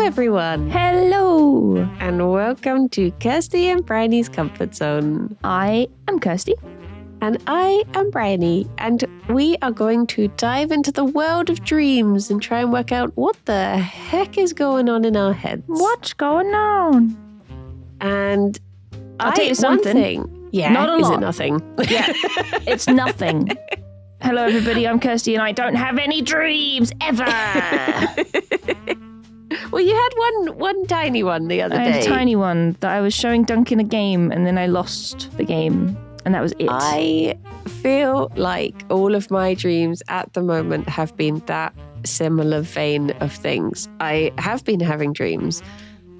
everyone. Hello. And welcome to Kirsty and Bryony's Comfort Zone. I am Kirsty. And I am Bryony. And we are going to dive into the world of dreams and try and work out what the heck is going on in our heads. What's going on? And I'll tell you something. One thing. Yeah, not a lot. Is it nothing? Yeah, it's nothing. Hello, everybody. I'm Kirsty, and I don't have any dreams ever. Well, you had one tiny one the other day. I had a tiny one that I was showing Duncan a game, and then I lost the game, and that was it. I feel like all of my dreams at the moment have been that similar vein of things. I have been having dreams,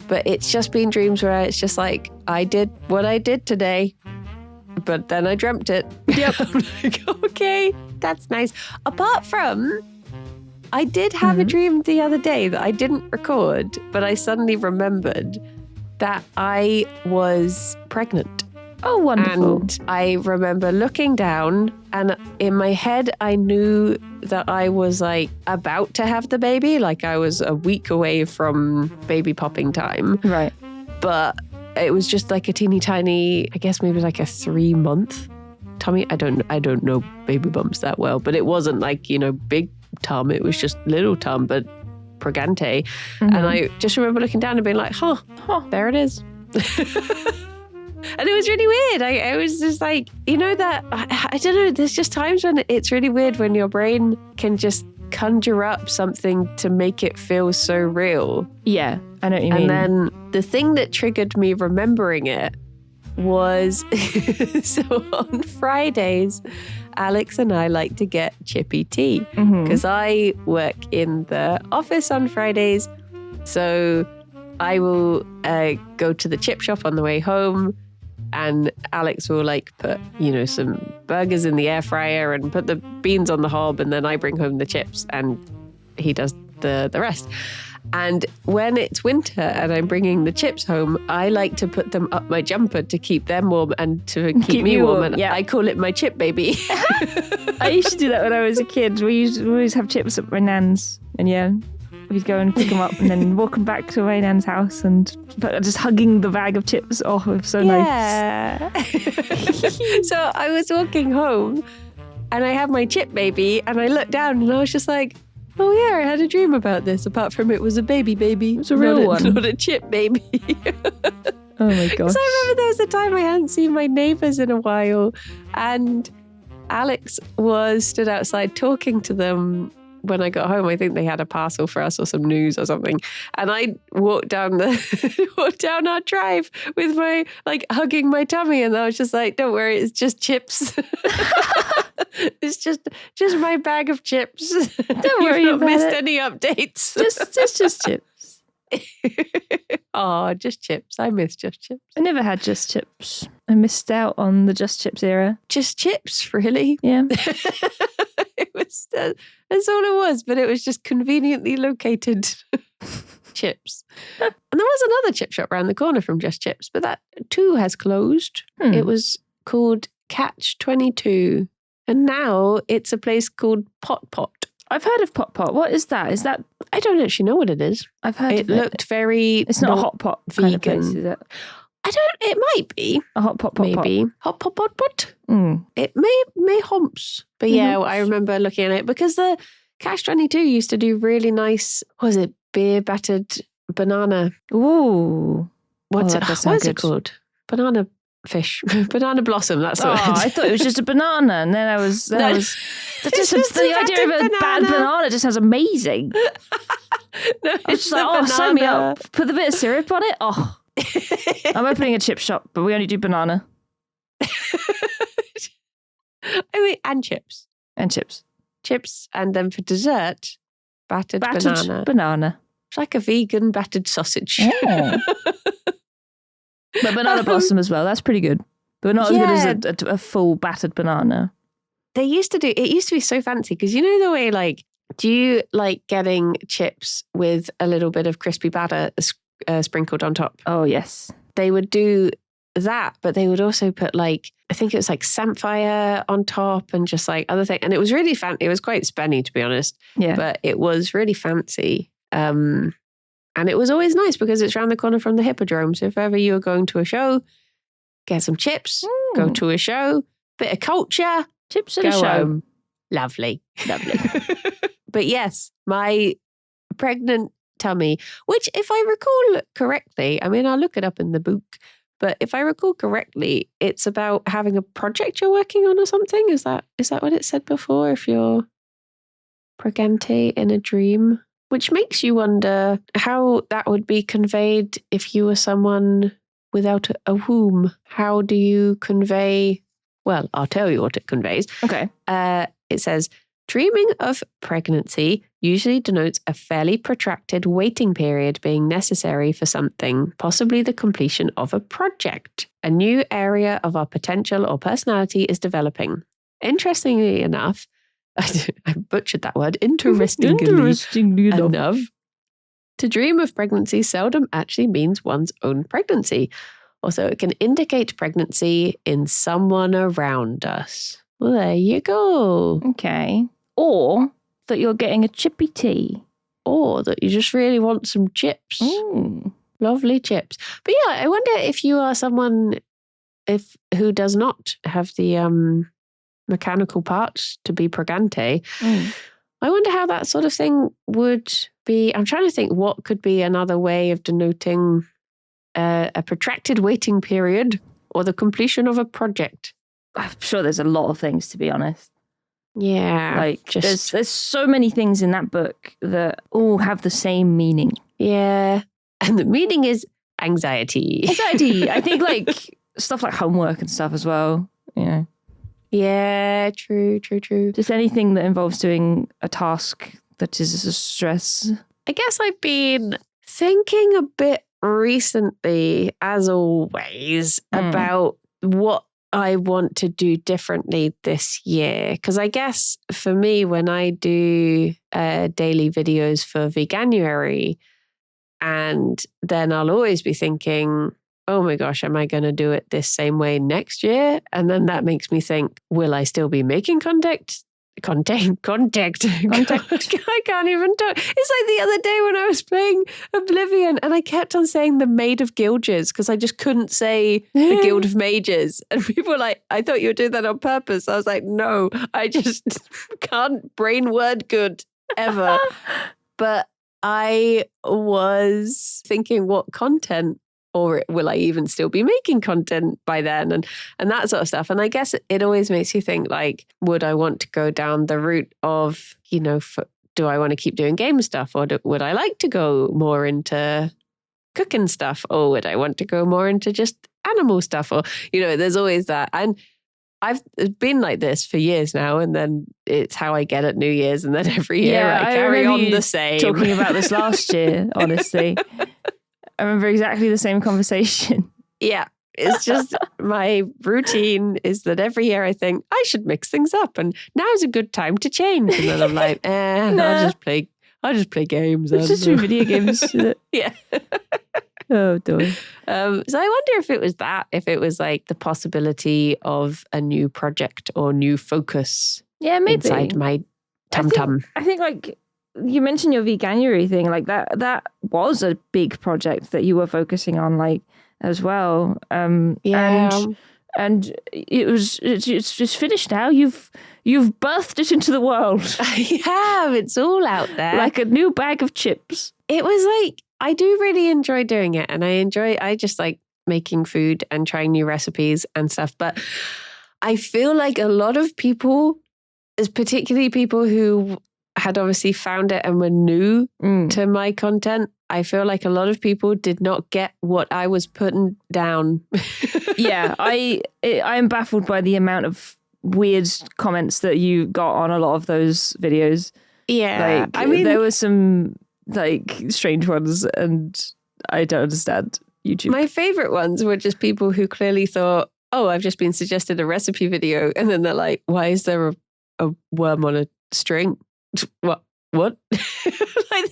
but it's just been dreams where it's just like, I did what I did today, but then I dreamt it. Yep. I'm like, okay, that's nice. Apart from, I did have a dream the other day that I didn't record, but I suddenly remembered that I was pregnant. Oh, wonderful. And I remember looking down, and in my head, I knew that I was like about to have the baby. Like I was a week away from baby popping time. Right. But it was just like a teeny tiny, I guess maybe like a 3-month tummy. I don't know baby bumps that well, but it wasn't like, big tum. It was just little tum, but pregante. And I just remember looking down and being like, there it is. And it was really weird. I was just like, that, I don't know, there's just times when it's really weird when your brain can just conjure up something to make it feel so real. Yeah, I know what you mean. And then the thing that triggered me remembering it was, so on Fridays, Alex and I like to get chippy tea because I work in the office on Fridays. So I will go to the chip shop on the way home, and Alex will put, some burgers in the air fryer and put the beans on the hob, and then I bring home the chips and he does the rest. And when it's winter and I'm bringing the chips home, I like to put them up my jumper to keep them warm and to keep me warm. And I call it my chip baby. I used to do that when I was a kid. We used to always have chips at my nan's, and we'd go and pick them up and then walk them back to my nan's house and just hugging the bag of chips. Oh, it was so nice. So I was walking home and I had my chip baby and I looked down and I was just like, oh yeah, I had a dream about this, apart from it was a baby. It was a real one. Not a chip baby. Oh my gosh. So I remember there was a time I hadn't seen my neighbours in a while, and Alex was stood outside talking to them when I got home. I think they had a parcel for us or some news or something. And I walked down down our drive with my, hugging my tummy. And I was just like, don't worry, it's just chips. It's just my bag of chips. Don't worry You've not about missed it. any updates. Just chips. Oh, just chips. I miss just chips. I never had just chips. I missed out on the just chips era. Just chips, really? Yeah. It was, that's all it was, but it was just conveniently located chips. And there was another chip shop around the corner from Just Chips, but that too has closed. It was called Catch 22, and now it's a place called Pot Pot. I've heard of Pot Pot. What is that? Is that? I don't actually know what it is. I've heard it. Of it Looked very. It's not a hot pot kind of place, is it? It might be. A hot pot, maybe. Hot pot. It may humps. But yeah, I remember looking at it because the Cash 22 used to do really nice, beer battered banana. Ooh. What is it called? Banana fish. Banana blossom, that's the word. I thought it was just a banana, and then I was the idea of a bad banana just sounds amazing. No, it's just like, sign me up. Put a bit of syrup on it. Oh. I'm opening a chip shop, but we only do banana. And chips. And chips. Chips, and then for dessert, battered banana. It's like a vegan battered sausage. Oh. But banana blossom as well. That's pretty good. But not as good as a full battered banana. It used to be so fancy because you know the way, do you like getting chips with a little bit of crispy batter sprinkled on top? Oh, yes. They would do that, but they would also put I think it was samphire on top and just other things. And it was really fancy. It was quite spenny, to be honest. Yeah. But it was really fancy. And And it was always nice because it's around the corner from the Hippodrome. So if ever you were going to a show, get some chips, go to a show, bit of culture, chips at a show. Home. Lovely. But yes, my pregnant tummy, which if I recall correctly, I mean, I'll look it up in the book, but if I recall correctly, it's about having a project you're working on or something. Is that what it said before? If you're pregante in a dream, which makes you wonder how that would be conveyed if you were someone without a womb. How do you convey? Well, I'll tell you what it conveys. Okay. It says, dreaming of pregnancy usually denotes a fairly protracted waiting period being necessary for something, possibly the completion of a project. A new area of our potential or personality is developing. Interestingly enough, I butchered that word. Interestingly enough, to dream of pregnancy seldom actually means one's own pregnancy. Also, it can indicate pregnancy in someone around us. Well, there you go. Okay. Or that you're getting a chippy tea. Or that you just really want some chips. Lovely chips. But yeah, I wonder if you are someone who does not have the mechanical parts to be pregante. I wonder how that sort of thing would be. I'm trying to think what could be another way of denoting a protracted waiting period or the completion of a project. I'm sure there's a lot of things, to be honest. Yeah. Like, there's so many things in that book that all have the same meaning. Yeah. And the meaning is anxiety. Anxiety. I think like stuff like homework and stuff as well, you know. Yeah, true. Just anything that involves doing a task that is a stress. I guess I've been thinking a bit recently, as always, about what I want to do differently this year. Because I guess for me, when I do daily videos for Veganuary, and then I'll always be thinking, oh my gosh, am I going to do it this same way next year? And then that makes me think, will I still be making contact. I can't even talk. It's like the other day when I was playing Oblivion and I kept on saying the Maid of Gilges because I just couldn't say the Guild of Mages. And people were like, I thought you were doing that on purpose. I was like, no, I just can't brain word good ever. But I was thinking what content, or will I even still be making content by then, and that sort of stuff. And I guess it always makes you think, like, would I want to go down the route of, you know, do I want to keep doing game stuff, or would I like to go more into cooking stuff, or would I want to go more into just animal stuff, or, you know, there's always that. And I've been like this for years now, and then it's how I get at New Year's, and then every year I carry on the same. Talking about this last year, honestly. I remember exactly the same conversation. Yeah, it's just my routine is that every year I think I should mix things up, and now's a good time to change. And then I'm like, I'll just play games. It's just video games. Yeah. Oh, boy. So I wonder if it was that, if it was like the possibility of a new project or new focus. Yeah, maybe. Inside my tum-tum. I think like you mentioned your Veganuary thing, like that was a big project that you were focusing on, like, as well. Yeah. And it's just finished now. You've birthed it into the world. I have. It's all out there. Like a new bag of chips. It was like, I do really enjoy doing it, and I just like making food and trying new recipes and stuff. But I feel like a lot of people, particularly people who had obviously found it and were new to my content, I feel like a lot of people did not get what I was putting down. Yeah, I am baffled by the amount of weird comments that you got on a lot of those videos. Yeah, like, I mean, there were some like strange ones, and I don't understand YouTube. My favorite ones were just people who clearly thought, oh, I've just been suggested a recipe video, and then they're like, why is there a worm on a string? What? Like,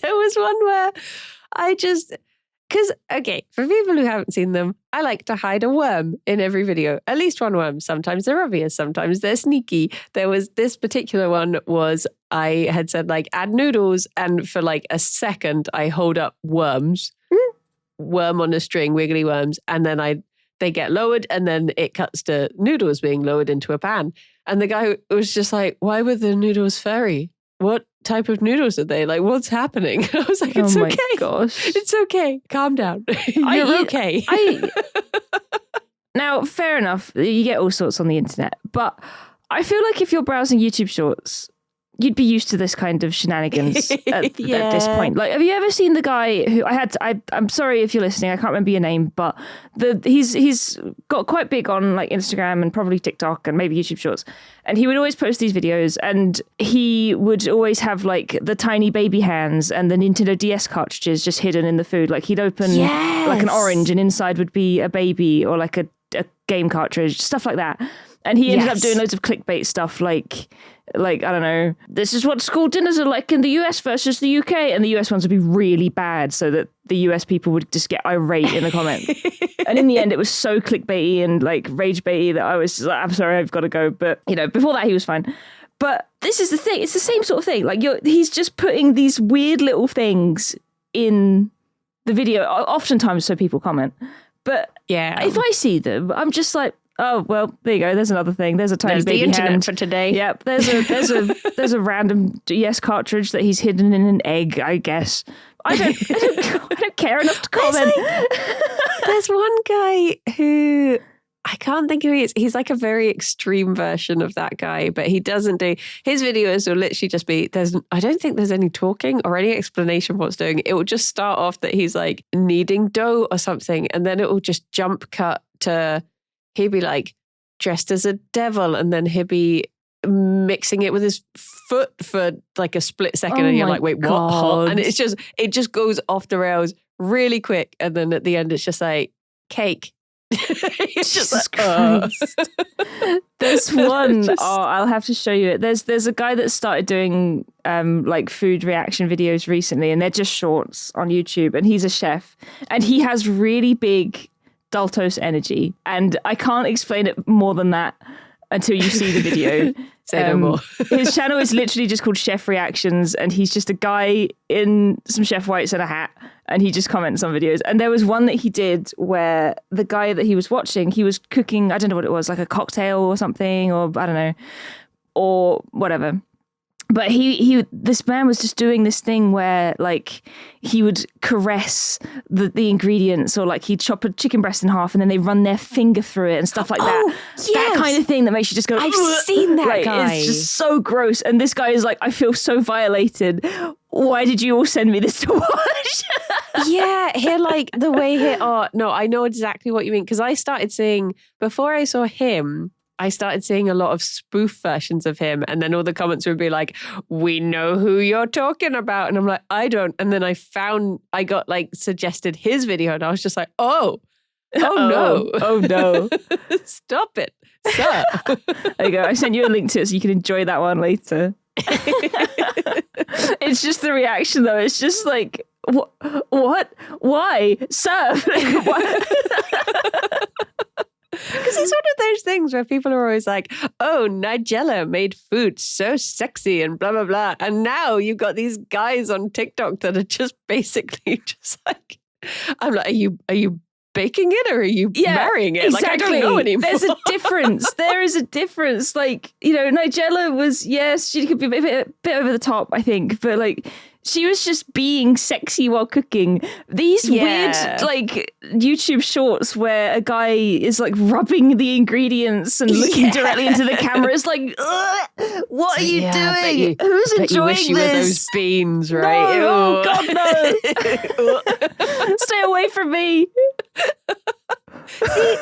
there was one where Because, okay, for people who haven't seen them, I like to hide a worm in every video. At least one worm. Sometimes they're obvious. Sometimes they're sneaky. There was this particular one was I had said like add noodles. And for like a second, I hold up worms, worm on a string, wiggly worms. And then they get lowered and then it cuts to noodles being lowered into a pan. And the guy was just like, why were the noodles furry? What type of noodles are they? Like, what's happening? I was like, it's okay. Oh my gosh. It's okay. Calm down. You're okay. Now, fair enough. You get all sorts on the internet. But I feel like if you're browsing YouTube Shorts, you'd be used to this kind of shenanigans at this point. Like, have you ever seen the guy who I'm sorry if you're listening, I can't remember your name, but he's got quite big on like Instagram and probably TikTok and maybe YouTube Shorts. And he would always post these videos and he would always have like the tiny baby hands and the Nintendo DS cartridges just hidden in the food. Like he'd open like an orange and inside would be a baby or like a game cartridge, stuff like that. And he ended up doing loads of clickbait stuff like, I don't know, this is what school dinners are like in the US versus the UK. And the US ones would be really bad so that the US people would just get irate in the comments. And in the end, it was so clickbaity and like rage baity that I was just like, I'm sorry, I've got to go. But, you know, before that, he was fine. But this is the thing. It's the same sort of thing. Like he's just putting these weird little things in the video, oftentimes so people comment. But if I see them, I'm just like, oh, well, there you go. There's another thing. There's a tiny baby hand. There's the internet for today. Yep. There's a random DS cartridge that he's hidden in an egg, I guess. I don't care enough to comment. There's one guy who I can't think who he is. He's like a very extreme version of that guy, but he doesn't do his videos will literally just be I don't think there's any talking or any explanation of what's doing. It will just start off that he's like kneading dough or something, and then it will just jump cut to he'd be like dressed as a devil, and then he'd be mixing it with his foot for like a split second, and you're like, wait, what? And it just goes off the rails really quick, and then at the end it's just like cake. It's just Jesus Christ. There's one. I'll have to show you it. There's a guy that started doing like food reaction videos recently, and they're just shorts on YouTube, and he's a chef, and he has really big Daltos energy, and I can't explain it more than that until you see the video. Say no more. His channel is literally just called Chef Reactions, and he's just a guy in some chef whites and a hat, and he just comments on videos. And there was one that he did where the guy that he was watching, he was cooking, I don't know what it was, like a cocktail or something, or I don't know, or whatever. But this man was just doing this thing where like he would caress the ingredients, or like he'd chop a chicken breast in half and then they run their finger through it and stuff like that. Yes. That kind of thing that makes you just go, I've seen that like, guy. It's just so gross. And this guy is like, I feel so violated. Why did you all send me this to watch? Yeah, like the way no, I know exactly what you mean. Because I started seeing, before I saw him, I started seeing a lot of spoof versions of him, and then all the comments would be like, we know who you're talking about. And I'm like, I don't. And then I got like suggested his video, and I was just like, oh no. Oh no. Stop it, sir. There you go. I sent you a link to it so you can enjoy that one later. It's just the reaction though. It's just like, what? Why? Sir? Like, what? Because it's one of those things where people are always like, oh, Nigella made food so sexy and blah, blah, blah. And now you've got these guys on TikTok that are just basically just like, I'm like, are you baking it or are you marrying it? Exactly. Like, I don't know anymore. There's a difference. There is a difference. Like, you know, Nigella was, yes, she could be a bit over the top, I think. But like, she was just being sexy while cooking. These weird, like, YouTube shorts where a guy is, like, rubbing the ingredients and looking directly into the camera. It's like, what are you doing? Who's enjoying you this? With those beans, right? No, oh, God, no. Stay away from me. See,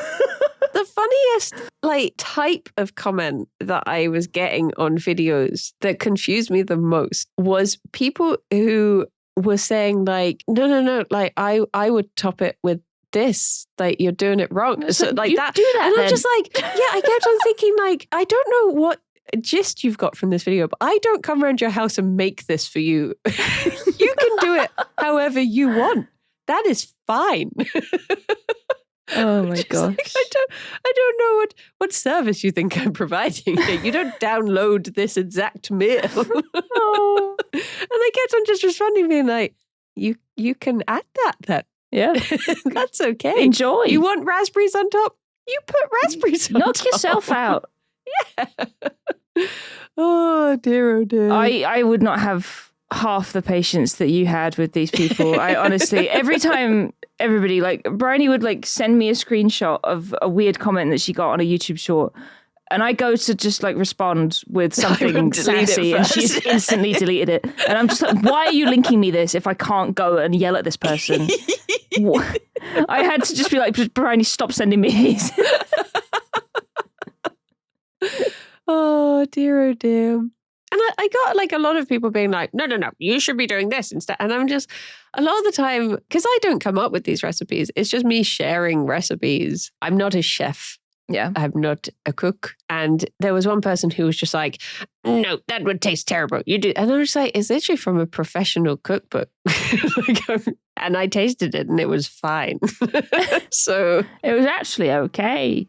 the funniest like type of comment that I was getting on videos that confused me the most was people who were saying like, no, like I would top it with this, like you're doing it wrong. So like that. Do that, and then. I'm just like, I kept on thinking like, I don't know what gist you've got from this video, but I don't come around your house and make this for you. You can do it however you want. that is fine. Oh my gosh. Like, I don't know what service you think I'm providing. You don't download this exact meal. Oh. And I kept on just responding, being like, you can add that then. Yeah. That's okay. Enjoy. You want raspberries on top? You put raspberries on top. Knock yourself out. Yeah. Oh dear, oh dear. I would not have half the patience that you had with these people. I honestly, every time everybody, like, Bryony would like send me a screenshot of a weird comment that she got on a YouTube short, and I go to just like respond with something sassy, and she's instantly deleted it. And I'm just like, why are you linking me this if I can't go and yell at this person? I had to just be like, Bryony, stop sending me these. Oh dear, oh dear. And I got like a lot of people being like, no, you should be doing this instead. And I'm just, a lot of the time, because I don't come up with these recipes, it's just me sharing recipes. I'm not a chef. Yeah. I'm not a cook. And there was one person who was just like, no, that would taste terrible. You do. And I was like, it's literally from a professional cookbook. And I tasted it and it was fine. So it was actually okay.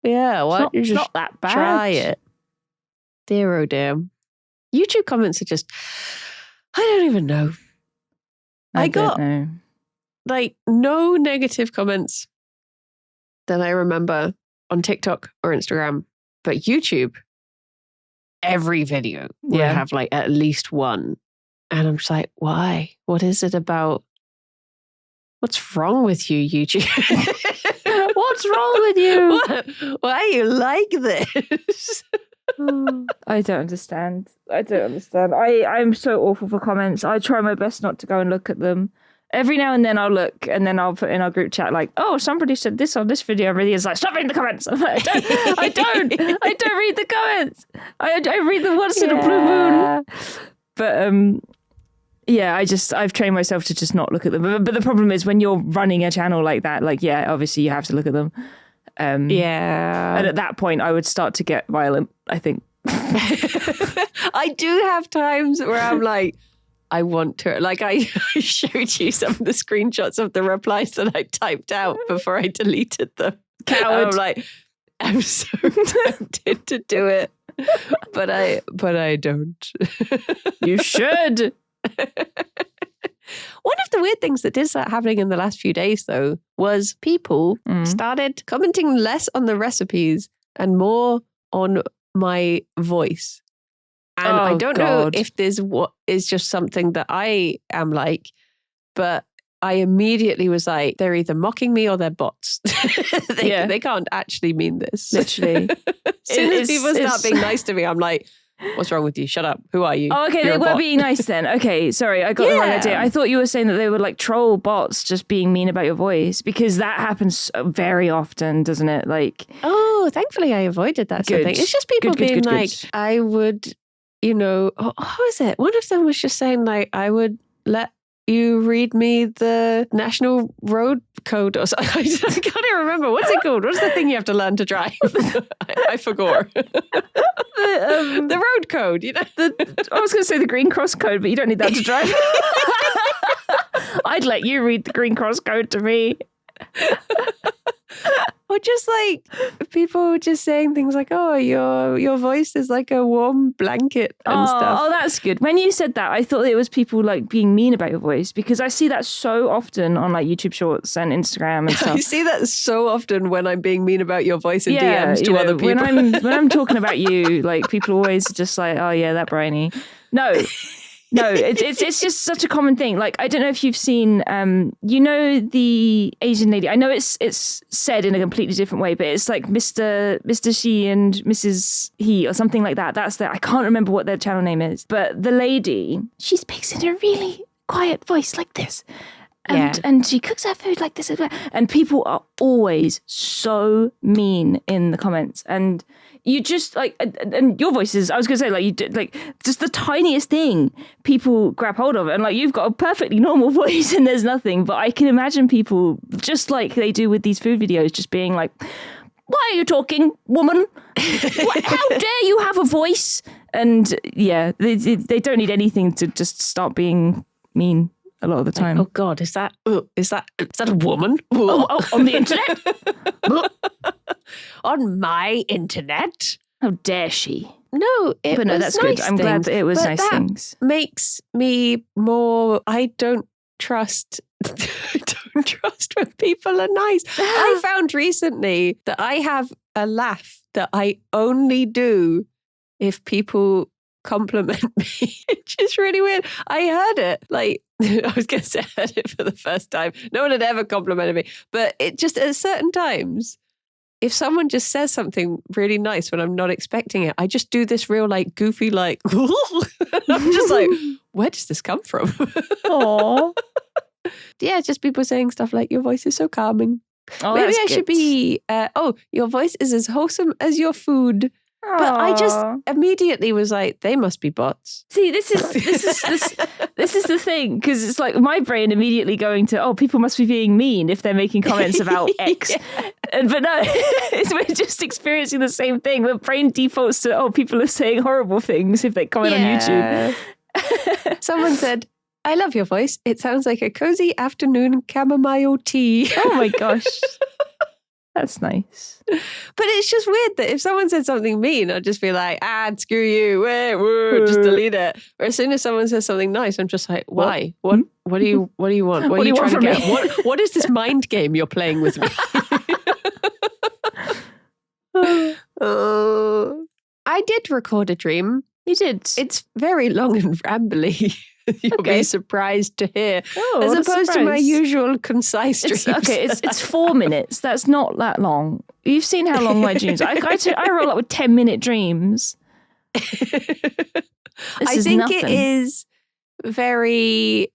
Yeah. Why don't you just not that bad. Try it. Dear, oh dear. YouTube comments are just, I don't even know. I got like no negative comments that I remember on TikTok or Instagram, but YouTube, every video will have like at least one. And I'm just like, why? What is it about? What's wrong with you, YouTube? What's wrong with you? Why are you like this? I don't understand. I'm so awful for comments. I try my best not to go and look at them. Every now and then I'll look, and then I'll put in our group chat like, oh, somebody said this on this video. And really is like, stop reading the comments. I'm like, I don't read the comments. I read them once in a blue moon. But yeah, I've trained myself to just not look at them. But the problem is when you're running a channel like that, like, yeah, obviously you have to look at them. Yeah. And at that point, I would start to get violent, I think. I do have times where I'm like, I want to, like I showed you some of the screenshots of the replies that I typed out before I deleted them. Coward. I'm like, I'm so tempted to do it, but I don't. You should. One of the weird things that did start happening in the last few days, though, was people started commenting less on the recipes and more on my voice. And I don't know if there's what is just something that I am like, but I immediately was like, they're either mocking me or they're bots. They can't actually mean this. Literally. As soon as people start being nice to me, I'm like, what's wrong with you? Shut up. Who are you? Oh, okay. They were being nice then. Okay. Sorry. I got the wrong idea. I thought you were saying that they were like troll bots just being mean about your voice, because that happens very often, doesn't it? Like, oh, thankfully I avoided that sort of thing. It's just people being like, I would, you know, how is it? One of them was just saying like, I would let you read me the national road code or something. I can't even remember. What's it called? What's the thing you have to learn to drive? I forgot. The road code, you know. I was going to say the Green Cross code, but you don't need that to drive. I'd let you read the Green Cross code to me. Or just like people just saying things like, oh, your voice is like a warm blanket and stuff. Oh, that's good. When you said that, I thought it was people like being mean about your voice, because I see that so often on like YouTube Shorts and Instagram and stuff. I see that so often when I'm being mean about your voice in DMs to other people. When I'm talking about you, like people always just like, oh yeah, that Bryony. No, it's just such a common thing. Like, I don't know if you've seen, you know, the Asian lady. I know it's said in a completely different way, but it's like Mr. She and Mrs. He or something like that. I can't remember what their channel name is. But the lady, she speaks in a really quiet voice like this. And she cooks her food like this. And people are always so mean in the comments. And you just like, and your voice is, I was going to say, like, you did, like, just the tiniest thing people grab hold of. And like, you've got a perfectly normal voice and there's nothing. But I can imagine people, just like they do with these food videos, just being like, why are you talking, woman? How dare you have a voice? And yeah, they don't need anything to just start being mean. a lot of the time. Oh God, is that a woman? Oh, on the internet? On my internet? How dare she? No, it But no, was that's nice good. I'm glad that it was but nice that things. makes me more. I don't trust. I don't trust when people are nice. I found recently that I have a laugh that I only do if people compliment me, which is really weird. I heard it like I was going to say I heard it for the first time. No one had ever complimented me, but it just at certain times. If someone just says something really nice when I'm not expecting it, I just do this real like goofy like I'm just like, where does this come from? Aww. Yeah, just people saying stuff like your voice is so calming. Oh, Maybe that's I should good. be your voice is as wholesome as your food. But I just Aw. immediately was like, they must be bots. See, this is the thing, because it's like my brain immediately going to, people must be being mean if they're making comments about X. Yeah. But no, we're just experiencing the same thing. My brain defaults to, people are saying horrible things if they comment on YouTube. Someone said, I love your voice. It sounds like a cozy afternoon chamomile tea. Oh my gosh. That's nice. But it's just weird that if someone said something mean, I'd just be like, screw you, just delete it. Or as soon as someone says something nice, I'm just like, why? What do you want? What are you trying to get? What is this mind game you're playing with me? I did record a dream. You did. It's very long and rambly. You'll be surprised to hear. As opposed to my usual concise dreams. It's 4 minutes. That's not that long. You've seen how long my dreams are. I roll up with 10-minute dreams. I think it is very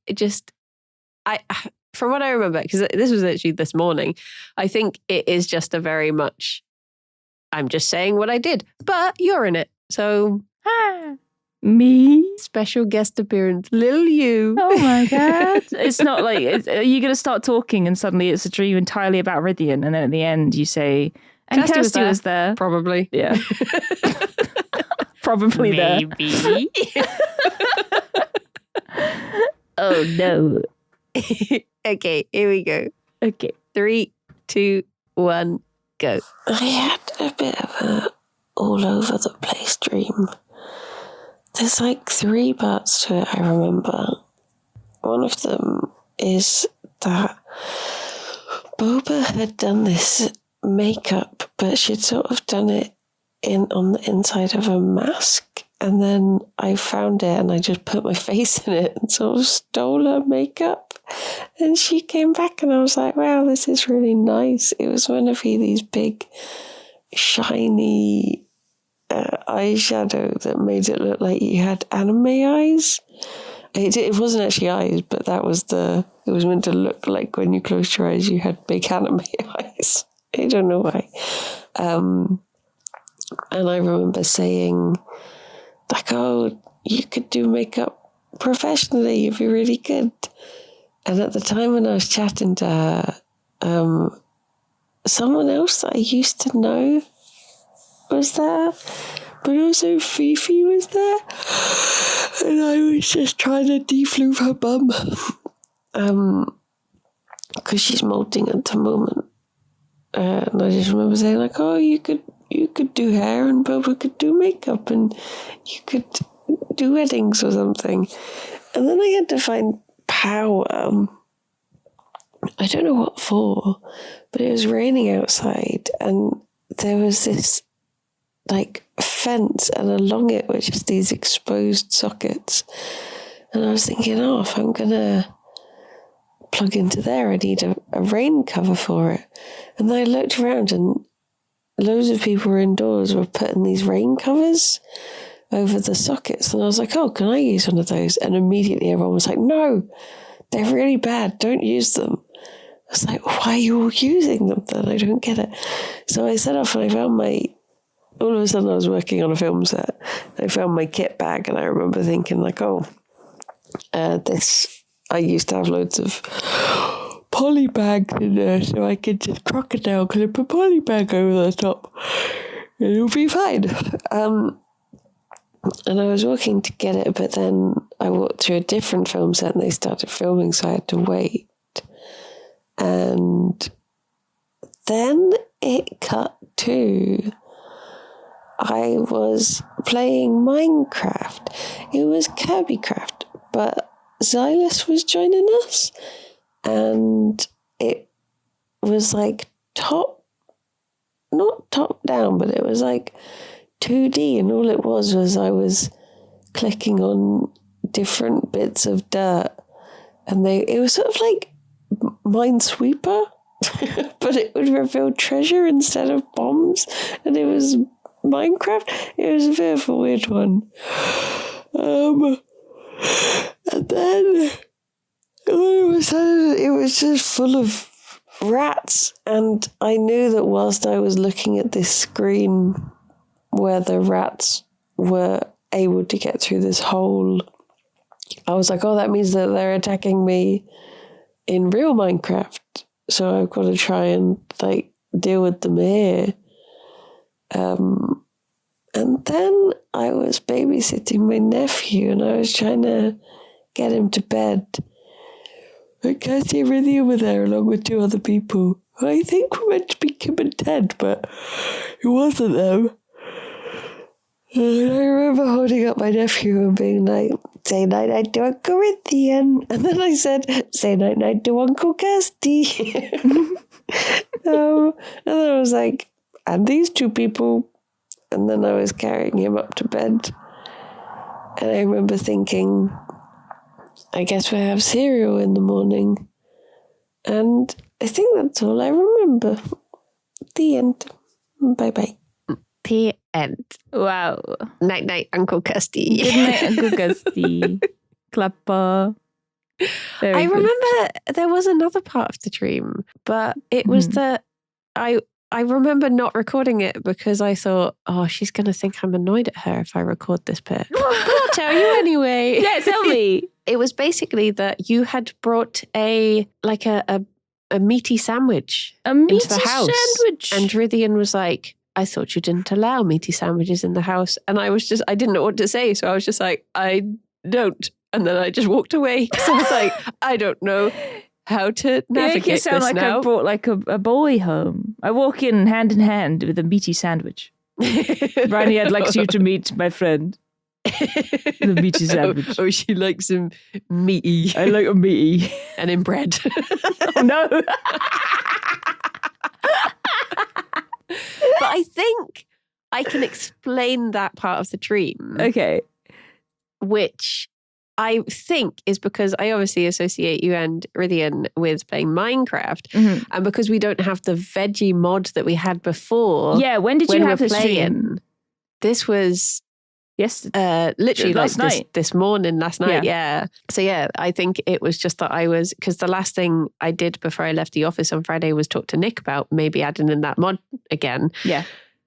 from what I remember, because this was actually this morning, I think it is just a very much, I'm just saying what I did, but you're in it. So... Me? Special guest appearance, little you. Oh my God. It's not like, are you going to start talking and suddenly it's a dream entirely about Rydian, and then at the end you say, and Kirsty was there. Probably. Yeah. Probably Maybe. there. Oh no. Okay, here we go. Okay. 3, 2, 1, go. I had a bit of a all over the place dream. There's like 3 parts to it, I remember. One of them is that Boba had done this makeup, but she'd sort of done it on the inside of a mask. And then I found it and I just put my face in it and sort of stole her makeup. And she came back and I was like, wow, this is really nice. It was meant to be these big, shiny... eyeshadow that made it look like you had anime eyes. It wasn't actually eyes, but it was meant to look like when you closed your eyes you had big anime eyes. I don't know why. And I remember saying like, oh, you could do makeup professionally, you'd be really good. And at the time when I was chatting to her, someone else that I used to know was there, but also Fifi was there, and I was just trying to defloof her bum because she's molting at the moment, and I just remember saying like, oh, you could do hair and Boba could do makeup and you could do weddings or something. And then I had to find power. I don't know what for, but it was raining outside and there was this like fence, and along it were just these exposed sockets. And I was thinking, if I'm gonna plug into there, I need a rain cover for it. And then I looked around and loads of people were indoors were putting these rain covers over the sockets. And I was like, oh, can I use one of those? And immediately everyone was like, no, they're really bad. Don't use them. I was like, why are you all using them then? I don't get it. So I set off and I found all of a sudden I was working on a film set. I found my kit bag and I remember thinking like, I used to have loads of poly bags in there so I could just crocodile clip a poly bag over the top and it'll be fine. And I was walking to get it, but then I walked through a different film set and they started filming, so I had to wait. And then it cut to, I was playing Minecraft. It was Kirbycraft, but Xylus was joining us, and it was like not top down, but it was like 2D, and all it was I was clicking on different bits of dirt, and it was sort of like Minesweeper, but it would reveal treasure instead of bombs, and it was Minecraft. It was a bit of a weird one. And then all of a sudden it was just full of rats, and I knew that whilst I was looking at this screen where the rats were able to get through this hole, I was like, oh, that means that they're attacking me in real Minecraft, so I've got to try and like deal with them here. And then I was babysitting my nephew, and I was trying to get him to bed. And Kirsty and Rydia were there along with 2 other people. I think we're meant to be Kim and Ted, but it wasn't them. And I remember holding up my nephew and being like, say night-night to Uncle Rydian. And then I said, say night-night to Uncle Kirsty. And then I was like, and these 2 people. And then I was carrying him up to bed. And I remember thinking, I guess we'll have cereal in the morning. And I think that's all I remember. The end. Bye-bye. The end. Wow. Night-night, Uncle Kirsty. Good night, Uncle Kirsty. Clapper. I remember there was another part of the dream, but it was that I remember not recording it because I thought, oh, she's going to think I'm annoyed at her if I record this bit. I'll tell you anyway. Yeah, tell me. It was basically that you had brought a meaty sandwich into the house. Sandwich. And Rydian was like, I thought you didn't allow meaty sandwiches in the house. And I didn't know what to say. So I was just like, I don't. And then I just walked away. So I was like, I don't know how to navigate you sound this like now. I brought like a boy home. I walk in hand with a meaty sandwich. Bryony, I'd like you to meet my friend. The meaty sandwich. Oh, she likes them meaty. I like a meaty. And in bread. Oh no. But I think I can explain that part of the dream. Okay. Which I think is because I obviously associate you and Rydian with playing Minecraft. Mm-hmm. And because we don't have the veggie mod that we had before. Yeah, when did you have this stream? This was literally last night. This morning, last night, yeah. So yeah, I think it was just that because the last thing I did before I left the office on Friday was talk to Nick about maybe adding in that mod again. Yeah.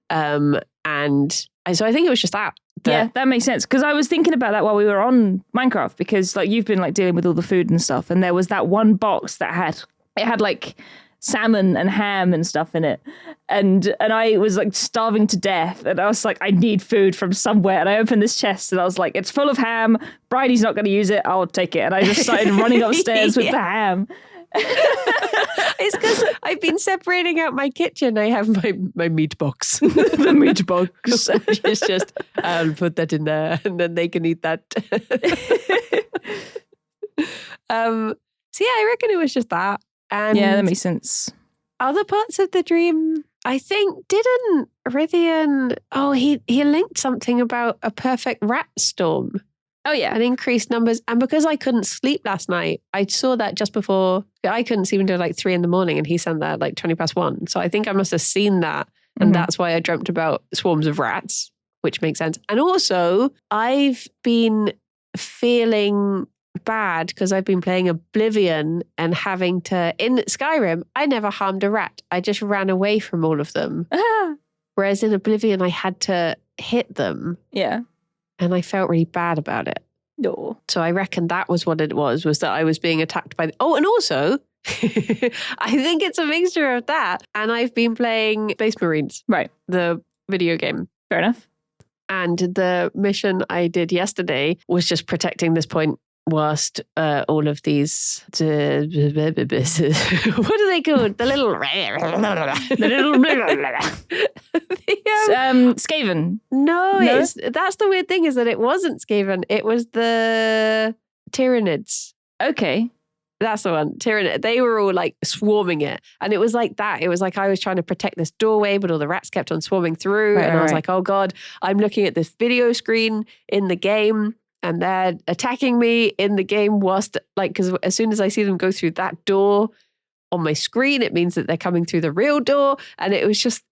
And so I think it was just that. Yeah, that makes sense. Because I was thinking about that while we were on Minecraft, because like you've been like dealing with all the food and stuff, and there was that one box that had like salmon and ham and stuff in it, and I was like starving to death, and I was like, I need food from somewhere, and I opened this chest and I was like, it's full of ham. Bridie's not going to use it. I'll take it, and I just started running upstairs with the ham. It's because I've been separating out my kitchen. I have my meat box. The meat box. It's just, I'll put that in there and then they can eat that. So yeah, I reckon it was just that. And yeah, that makes sense. Other parts of the dream, I think, didn't Rydian... Oh, he linked something about a perfect rat storm. Oh, yeah. And increased numbers. And because I couldn't sleep last night, I saw that just before. I couldn't sleep until like 3 a.m, and he sent that at like 1:20. So I think I must have seen that. And that's why I dreamt about swarms of rats, which makes sense. And also, I've been feeling bad because I've been playing Oblivion and having to... In Skyrim, I never harmed a rat. I just ran away from all of them. Whereas in Oblivion, I had to hit them. Yeah. And I felt really bad about it. No. So I reckon that was what it was that I was being attacked by... Oh, and also, I think it's a mixture of that. And I've been playing Space Marines. Right. The video game. Fair enough. And the mission I did yesterday was just protecting this point whilst all of these what are they called? The little Skaven. No, that's the weird thing, is that it wasn't Skaven. It was the Tyranids. Okay. That's the one. Tyrannid. They were all like swarming it. And it was like that. It was like I was trying to protect this doorway, but all the rats kept on swarming through. I was like, oh God, I'm looking at this video screen in the game and they're attacking me in the game whilst, like, because as soon as I see them go through that door on my screen, it means that they're coming through the real door. And it was just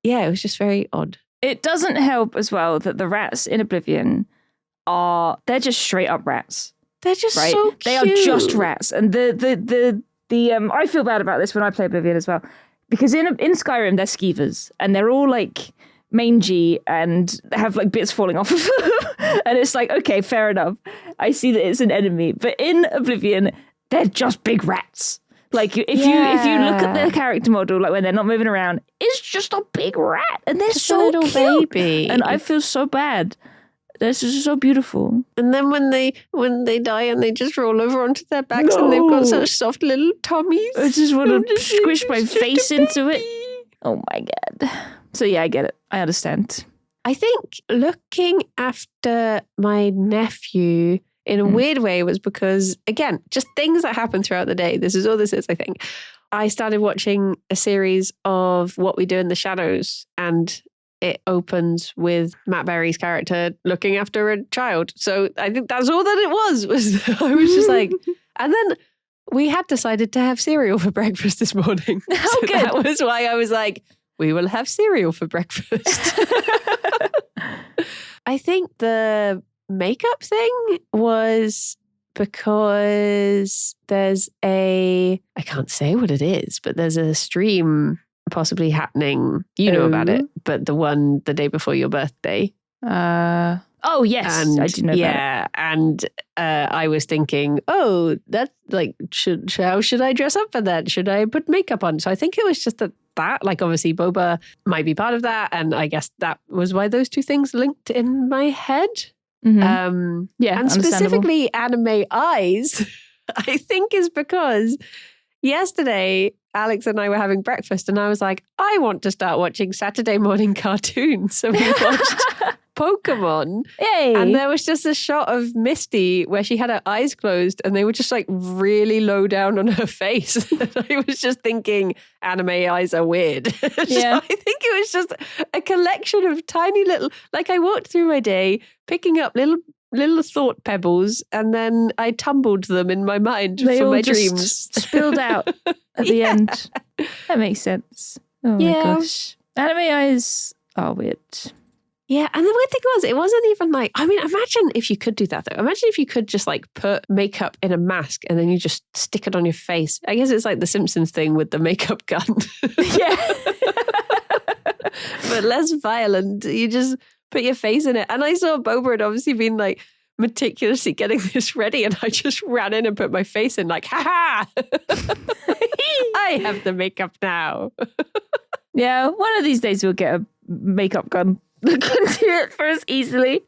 very odd. It doesn't help as well that the rats in Oblivion they're just straight up rats. They're just so cute. They are just rats. And the I feel bad about this when I play Oblivion as well. Because in Skyrim, they're skeevers. And they're all like mangy and have like bits falling off of them. And it's like, okay, fair enough. I see that it's an enemy. But in Oblivion, they're just big rats. Like if you look at their character model, like when they're not moving around, it's just a big rat. And they're so little cute. baby. And I feel so bad. This is so beautiful. And then when they die and they just roll over onto their backs and they've got such soft little tummies. I just want to squish my face into it. Oh my God. So yeah, I get it. I understand. I think looking after my nephew in a weird way was because, again, just things that happen throughout the day. This is all this is, I think. I started watching a series of What We Do in the Shadows, and it opens with Matt Berry's character looking after a child. So I think that's all that it was I was just like, and then we had decided to have cereal for breakfast this morning. Oh, so good. That was why I was like, we will have cereal for breakfast. I think the makeup thing was because there's I can't say what it is, but there's a stream possibly happening. You know about it, but the day before your birthday. Oh yes, and, I do know. Yeah, and I was thinking, oh, that's like, how should I dress up for that? Should I put makeup on? So I think it was just that like obviously Boba might be part of that, and I guess that was why those two things linked in my head. Mm-hmm. Yeah, and specifically anime eyes, I think is because yesterday Alex and I were having breakfast and I was like, I want to start watching Saturday morning cartoons. So we watched Pokemon. Yay. And there was just a shot of Misty where she had her eyes closed and they were just like really low down on her face. And I was just thinking anime eyes are weird. Yeah. So I think it was just a collection of tiny little, like I walked through my day picking up little thought pebbles, and then I tumbled them in my mind for my dreams. Spilled out at the end. That makes sense. Oh my gosh. Anime eyes are weird. Yeah, and the weird thing was, it wasn't even like, I mean, imagine if you could do that though. Imagine if you could just like put makeup in a mask and then you just stick it on your face. I guess it's like the Simpsons thing with the makeup gun. Yeah. But less violent. You just put your face in it. And I saw Boba had obviously been like meticulously getting this ready, and I just ran in and put my face in like, ha I have the makeup now. Yeah, one of these days we'll get a makeup gun that can do it for us easily.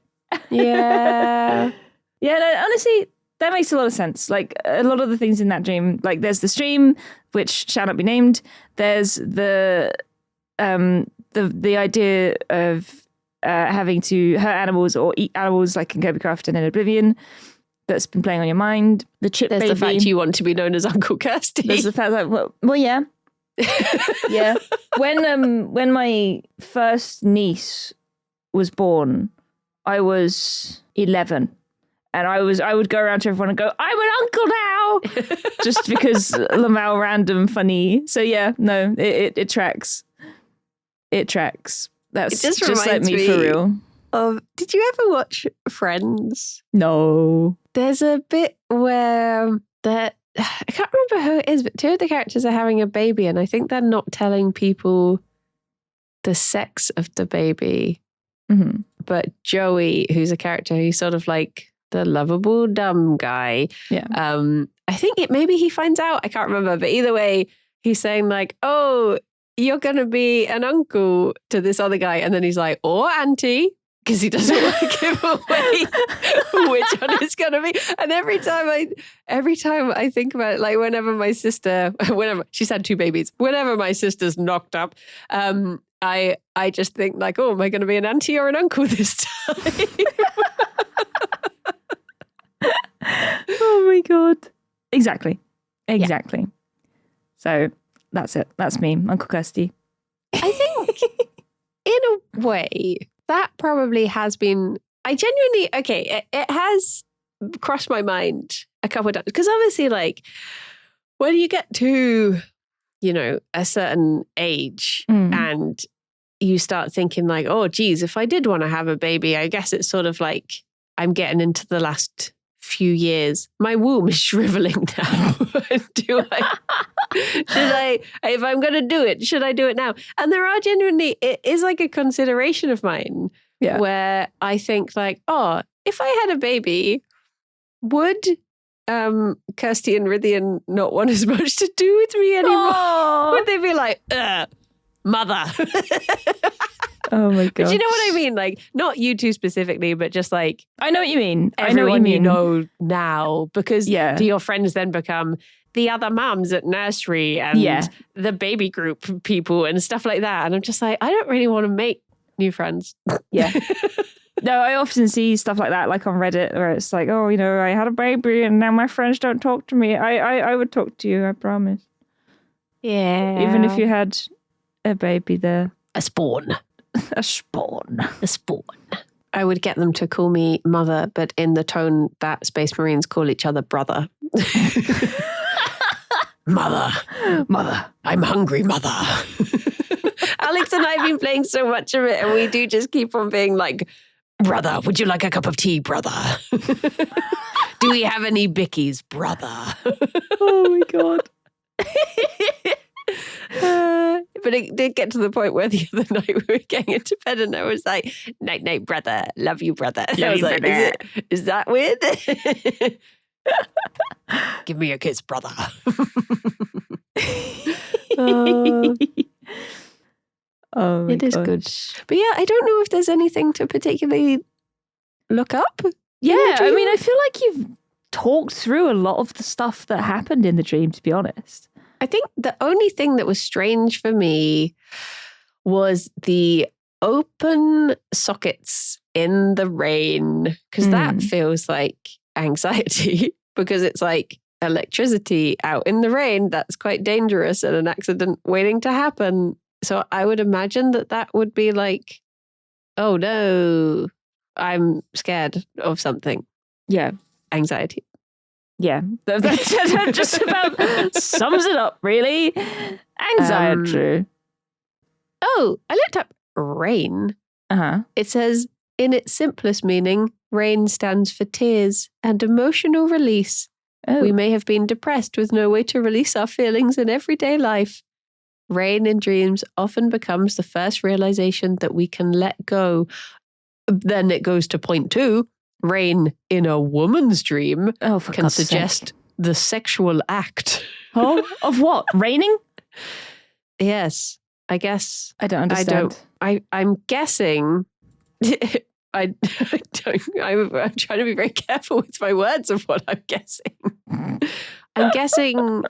Yeah. Yeah, no, honestly, that makes a lot of sense. Like a lot of the things in that dream, like there's the stream, which shall not be named. There's the idea of having to hurt animals or eat animals like in Kirbycraft and in Oblivion that's been playing on your mind. The chip There's baby. the fact you want to be known as Uncle Kirsty. There's the fact that, well yeah. Yeah. When my first niece was born, I was 11. And I would go around to everyone and go, I'm an uncle now! Just because Lamal random funny. So yeah, no, it tracks. It tracks. That's it just like me for real. Did you ever watch Friends? No. There's a bit where I can't remember who it is, but two of the characters are having a baby, and I think they're not telling people the sex of the baby. Mm-hmm. But Joey, who's a character, he's sort of like the lovable dumb guy. Yeah. I think maybe he finds out. I can't remember, but either way, he's saying like, "Oh, you're gonna be an uncle to this other guy," and then he's like, "Or auntie." because he doesn't want to give away which one it's going to be. And every time I think about it, like whenever she's had 2 babies, whenever my sister's knocked up, I just think like, oh, am I going to be an auntie or an uncle this time? Oh my God. Exactly. Yeah. So that's it. That's me, Uncle Kirsty. I think in a way that probably has been, it has crossed my mind a couple of times. Because obviously, like, when you get to, a certain age and you start thinking like, oh, geez, if I did want to have a baby, I guess it's sort of like I'm getting into the last few years. My womb is shriveling now. If I'm going to do it, should I do it now? And there are genuinely, it is like a consideration of mine where I think like, oh, if I had a baby, would Kirsty and Rithian not want as much to do with me anymore? Oh. Would they be like, mother? Oh my God. But you know what I mean? Like, not you two specifically, but just like, I know what you mean. Everyone you know now, because do your friends then become the other mums at nursery and the baby group people and stuff like that. And I'm just like, I don't really want to make new friends. Yeah. No, I often see stuff like that, like on Reddit, where it's like, oh, I had a baby and now my friends don't talk to me. I would talk to you, I promise. Yeah. Even if you had a baby there. A spawn. A spawn. I would get them to call me mother, but in the tone that Space Marines call each other brother. Mother. I'm hungry, mother. Alex and I have been playing so much of it, and we do just keep on being like, brother, would you like a cup of tea, brother? Do we have any bickies, brother? Oh my God. But it did get to the point where the other night we were getting into bed and I was like, night, brother. Love you, brother. And I was like, is that weird? Give me a kiss, brother. It is good. But yeah, I don't know if there's anything to particularly look up. Yeah, I mean, I feel like you've talked through a lot of the stuff that happened in the dream, to be honest. I think the only thing that was strange for me was the open sockets in the rain, because that feels like anxiety, because it's like electricity out in the rain. That's quite dangerous and an accident waiting to happen. So I would imagine that would be like, oh no, I'm scared of something. Yeah. Anxiety. Yeah, that just about sums it up, really. Anxiety. Oh, I looked up rain. It says, in its simplest meaning, rain stands for tears and emotional release. Oh. We may have been depressed with no way to release our feelings in everyday life. Rain in dreams often becomes the first realization that we can let go. Then it goes to point 2. Rain in a woman's dream can suggest the sexual act. Oh, of what? Raining? Yes, I guess. I don't understand. I'm guessing. I'm trying to be very careful with my words of what I'm guessing. I'm guessing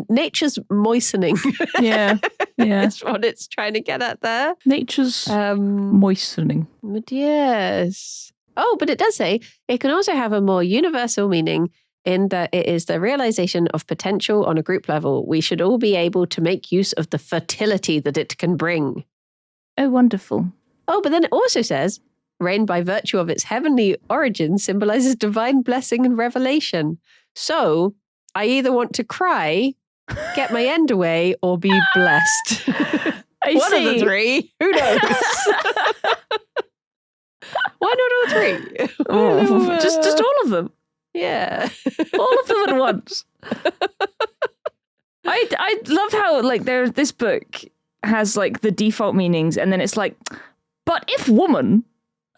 nature's moistening. Yeah. That's what it's trying to get at there. Nature's moistening. But yes. Oh, but it does say it can also have a more universal meaning in that it is the realization of potential on a group level. We should all be able to make use of the fertility that it can bring. Oh, wonderful. Oh, but then it also says rain, by virtue of its heavenly origin, symbolizes divine blessing and revelation. So I either want to cry, get my end away, or be blessed. One of the 3. Who knows? Why not all 3? Just all of them. Yeah. All of them at once. I love how like this book has like the default meanings and then it's like, but if woman,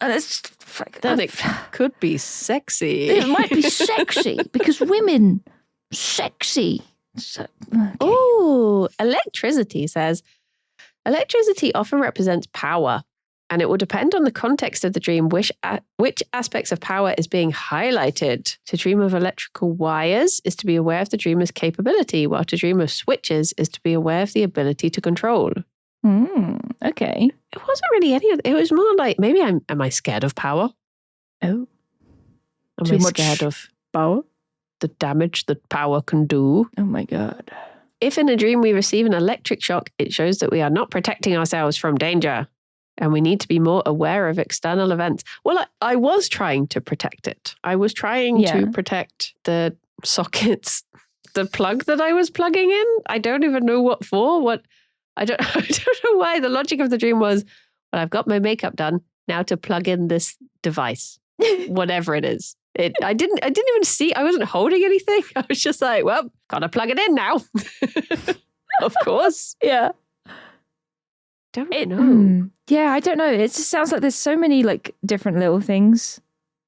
and it's like, then it could be sexy. It might be sexy because women sexy. So, okay. Oh, electricity says electricity often represents power. And it will depend on the context of the dream, which aspects of power is being highlighted. To dream of electrical wires is to be aware of the dreamer's capability, while to dream of switches is to be aware of the ability to control. Okay. It wasn't really any of it. It was more like, maybe am I scared of power? Oh. Am I scared of power? The damage that power can do? Oh my God. If in a dream we receive an electric shock, it shows that we are not protecting ourselves from danger. And we need to be more aware of external events. Well, I was trying to protect it. I was trying to protect the sockets, the plug that I was plugging in. I don't even know what for. I don't know why. The logic of the dream was, well, I've got my makeup done. Now to plug in this device, whatever it is. I didn't even see. I wasn't holding anything. I was just like, well, gotta plug it in now. Of course. Yeah. Don't know. Yeah, I don't know. It just sounds like there's so many like different little things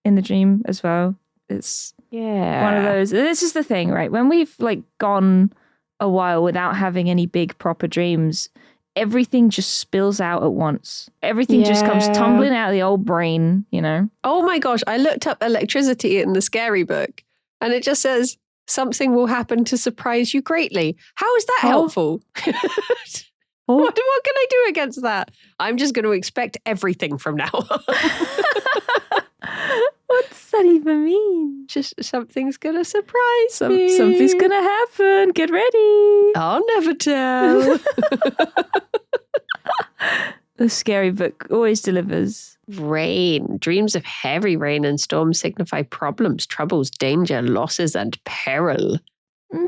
in the dream as well. It's one of those. This is the thing, right? When we've like gone a while without having any big proper dreams, everything just spills out at once. Everything just comes tumbling out of the old brain, you know? Oh my gosh, I looked up electricity in the scary book and it just says something will happen to surprise you greatly. How is that helpful? What can I do against that? I'm just going to expect everything from now on. What does that even mean? Just something's going to surprise me. Something's going to happen. Get ready. I'll never tell. The scary book always delivers. Rain. Dreams of heavy rain and storms signify problems, troubles, danger, losses, and peril.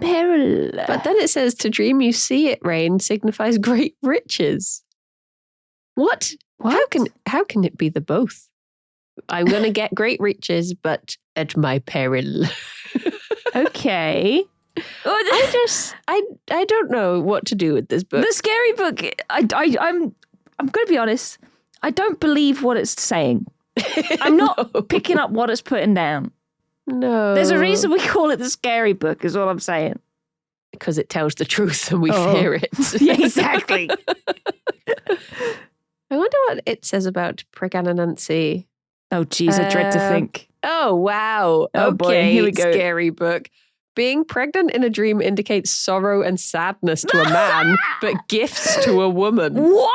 Peril. But then it says to dream you see it rain signifies great riches. What? How can it be the both? I'm going to get great riches, but at my peril. Okay. I don't know what to do with this book. The scary book. I'm going to be honest. I don't believe what it's saying. I'm not picking up what it's putting down. No. There's a reason we call it the scary book, is all I'm saying. Because it tells the truth and we fear it. Yeah, exactly. I wonder what it says about pregnancy. Oh, geez, I dread to think. Oh, wow. Oh, okay, boy, here we go. Scary book. Being pregnant in a dream indicates sorrow and sadness to a man, but gifts to a woman. What?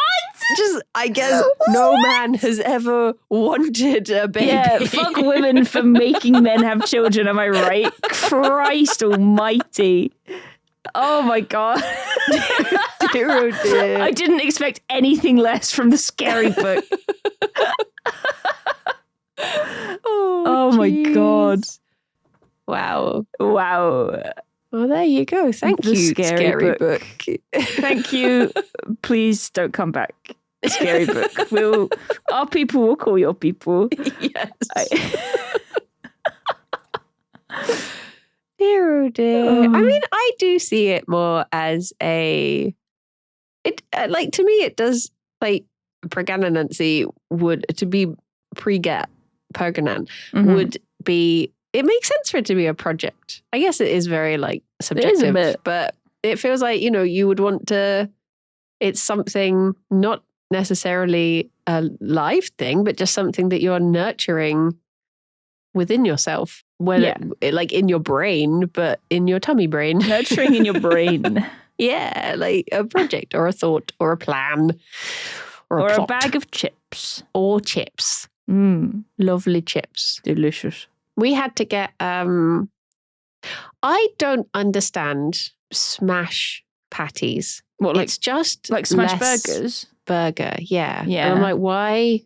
Just, I guess, no man has ever wanted a baby. Yeah, fuck women for making men have children, am I right? Christ almighty. Oh my God. Dear, oh dear. I didn't expect anything less from the scary book. Oh my God. Wow. Wow. Well, there you go. Thank you, scary book. Thank you. Please don't come back. Scary book. Our people will call your people. Yes. Dear, oh dear. I mean, I do see it more as to me, it does, like, pregnancy to be pregnant would be, it makes sense for it to be a project. I guess it is very, like, subjective. It is a bit. But it feels like, you would want to, it's something not necessarily a live thing, but just something that you're nurturing within yourself. Like in your brain, but in your tummy brain. Nurturing in your brain. Yeah, like a project or a thought or a plan or a bag of chips. Or chips. Lovely chips. Delicious. We had to get, I don't understand smash patties. What, like, it's just like smash burgers? Burger, yeah. Yeah. And I'm like, why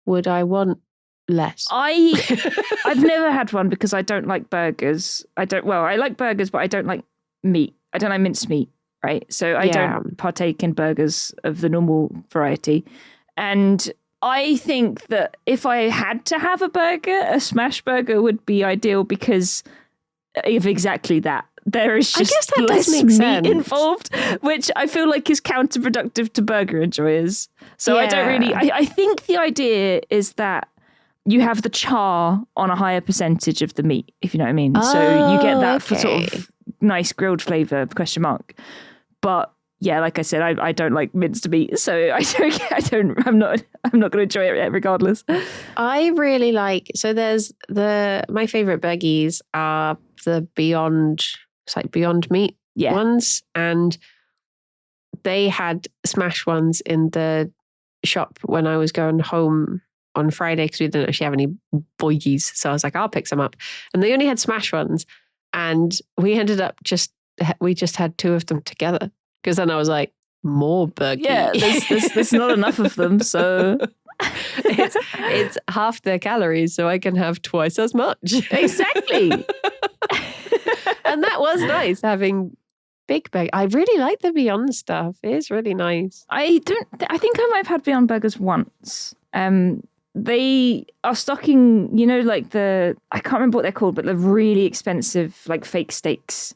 would I want less? I've never had one because I don't like burgers. I like burgers, but I don't like meat. I don't like minced meat, right? So I don't partake in burgers of the normal variety. And I think that if I had to have a burger, a smash burger would be ideal because of exactly that. There is just less meat involved, which I feel like is counterproductive to burger enjoyers. So I don't really, I think the idea is that you have the char on a higher percentage of the meat, if you know what I mean. So you get that for sort of nice grilled flavour, ? But yeah, like I said, I don't like minced meat, so I'm not going to enjoy it regardless. I really like, so there's my favorite burgies are the Beyond, it's like Beyond Meat ones, and they had smash ones in the shop when I was going home on Friday because we didn't actually have any bogies, so I was like, I'll pick some up, and they only had smash ones, and we ended up just had two of them together. Because then I was like, more burgers. Yeah, there's not enough of them, so it's half their calories, so I can have twice as much. Exactly. And that was nice having big burger. I really like the Beyond stuff. It is really nice. I think I might have had Beyond Burgers once. They are stocking, like I can't remember what they're called, but the really expensive like fake steaks.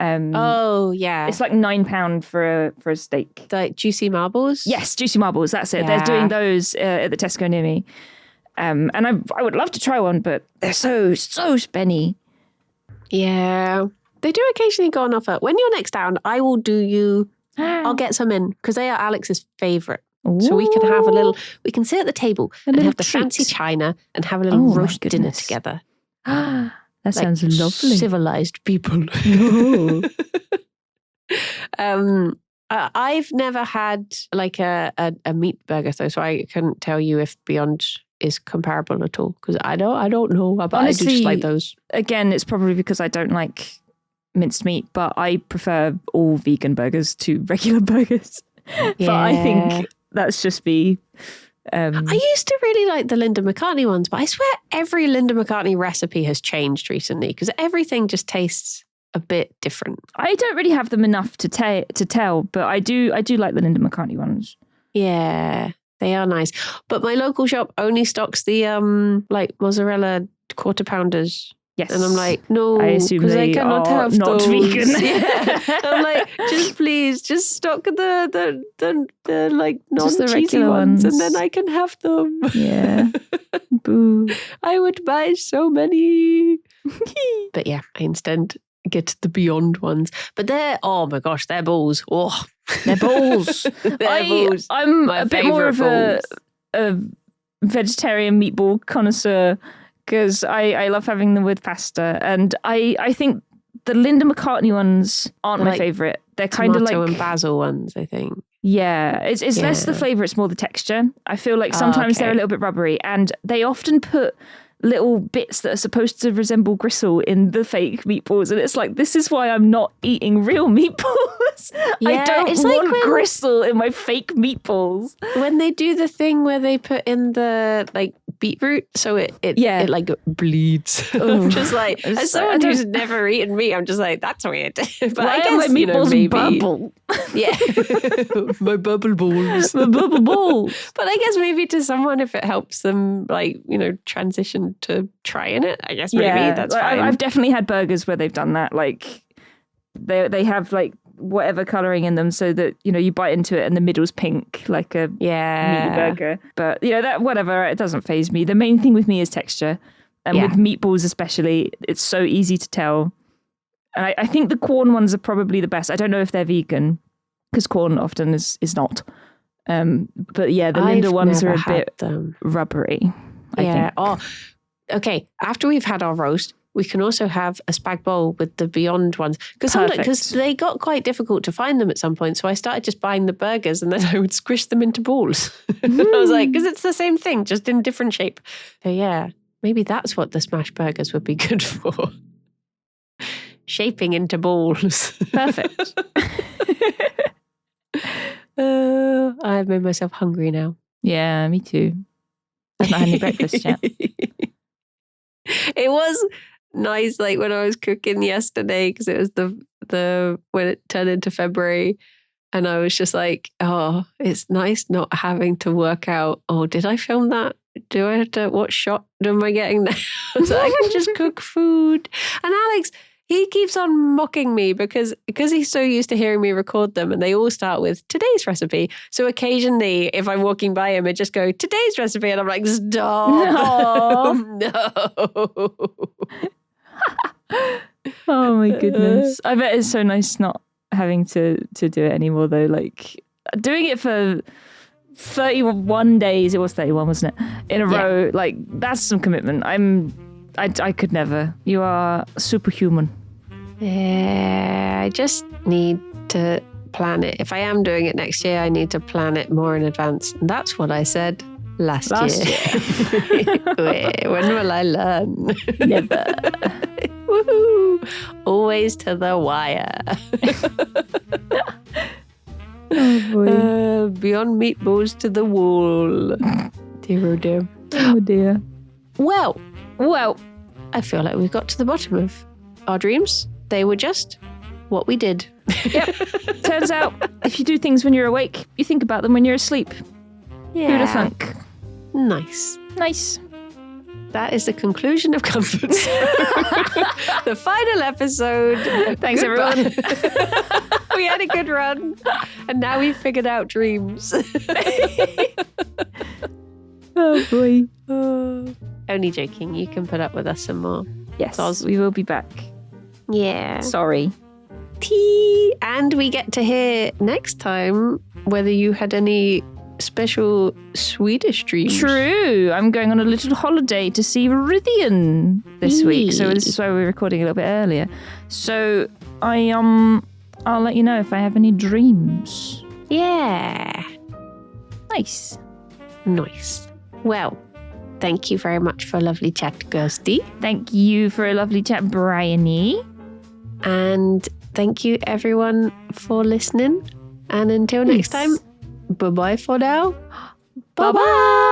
Oh yeah, it's like £9 for a steak. Like juicy marbles. Yes, juicy marbles. That's it. Yeah. They're doing those at the Tesco near me, and I would love to try one, but they're so spenny. Yeah, they do occasionally go on offer. When you're next down, I will do you. I'll get some in because they are Alex's favourite. So we can have we can sit at the table and have the fancy china and have a little roast dinner together. That sounds lovely. Civilized people. I've never had like a meat burger though, so I couldn't tell you if Beyond is comparable at all because I don't know. But honestly, I do just like those. Again, it's probably because I don't like minced meat, but I prefer all vegan burgers to regular burgers. Yeah. But I think that's just me. I used to really like the Linda McCartney ones, but I swear every Linda McCartney recipe has changed recently because everything just tastes a bit different. I don't really have them enough to tell, but I do like the Linda McCartney ones. Yeah, they are nice. But my local shop only stocks the like mozzarella quarter pounders. Yes. And I'm like, no, I assume because they I cannot are have not those. vegan. Yeah. I'm like, just stock the like non-cheesy regular ones, ones. and then I can have them. Yeah. Boo. I would buy so many. But yeah, I instead get the Beyond ones. But oh my gosh, they're balls. Oh, they're balls. Balls. I'm My a bit more of balls. a vegetarian meatball connoisseur. Because I love having them with pasta. And I think the Linda McCartney ones aren't my favourite. They're kind of like... tomato and basil ones, I think. Yeah. It's less the flavour, it's more the texture. I feel like sometimes they're a little bit rubbery. And they often put little bits that are supposed to resemble gristle in the fake meatballs. And it's like, this is why I'm not eating real meatballs. Yeah, I don't want gristle in my fake meatballs. When they do the thing where they put in the like beetroot, so it like bleeds. I'm just like, as someone who's never eaten meat, I'm just like, that's weird. But why I guess my meatballs maybe bubble? Yeah, my bubble balls. My bubble balls. But I guess maybe to someone, if it helps them, like transition to trying it, I guess maybe that's fine. I've definitely had burgers where they've done that. Like they have like whatever colouring in them so that, you bite into it and the middle's pink, like a meaty burger. But, that whatever, it doesn't faze me. The main thing with me is texture. And with meatballs especially, it's so easy to tell. And I think the corn ones are probably the best. I don't know if they're vegan, because corn often is not. But yeah, the Linda ones are a bit rubbery, I think. Oh, okay. After we've had our roast, we can also have a spag bowl with the Beyond ones. Because they got quite difficult to find them at some point. So I started just buying the burgers and then I would squish them into balls. I was like, because it's the same thing, just in different shape. So yeah, maybe that's what the smash burgers would be good for. Shaping into balls. Perfect. I've made myself hungry now. Yeah, me too. I've not had any breakfast yet. It was nice, like when I was cooking yesterday, because it was the when it turned into February, and I was just like, oh, it's nice not having to work out, oh, did I film that? Do I have to, what shot am I getting now? So I can just cook food. And Alex, he keeps on mocking me because he's so used to hearing me record them, and they all start with today's recipe. So occasionally, if I'm walking by him, I just go, today's recipe, and I'm like, stop. No. Oh my goodness. I bet it's so nice not having to do it anymore though. Like doing it for 31 days, it was 31, wasn't it? In a row, like that's some commitment. I could never. You are superhuman. Yeah, I just need to plan it. If I am doing it next year, I need to plan it more in advance. And that's what I said last year. When will I learn? Never. Woohoo! Always to the wire. Oh boy. Beyond meatballs to the wall. Dear oh dear. Oh dear. Well, Well, I feel like we've got to the bottom of our dreams. They were just what we did. yep. Turns out if you do things when you're awake, you think about them when you're asleep. Yeah. Who'd have thunk? Nice. Nice. That is the conclusion of Comfort Zone. The final episode. Thanks, everyone. We had a good run. And now we've figured out dreams. Oh boy. Only joking. You can put up with us some more. Yes, we will be back. Yeah. Sorry. Tea. And we get to hear next time whether you had any special Swedish dreams. True. I'm going on a little holiday to see Viridian this week. So this is why we're recording a little bit earlier. So I'll let you know if I have any dreams. Yeah. Nice. Nice. Well, thank you very much for a lovely chat, Kirsty. Thank you for a lovely chat, Bryony. And thank you, everyone, for listening. And until next time, bye-bye for now. Bye-bye.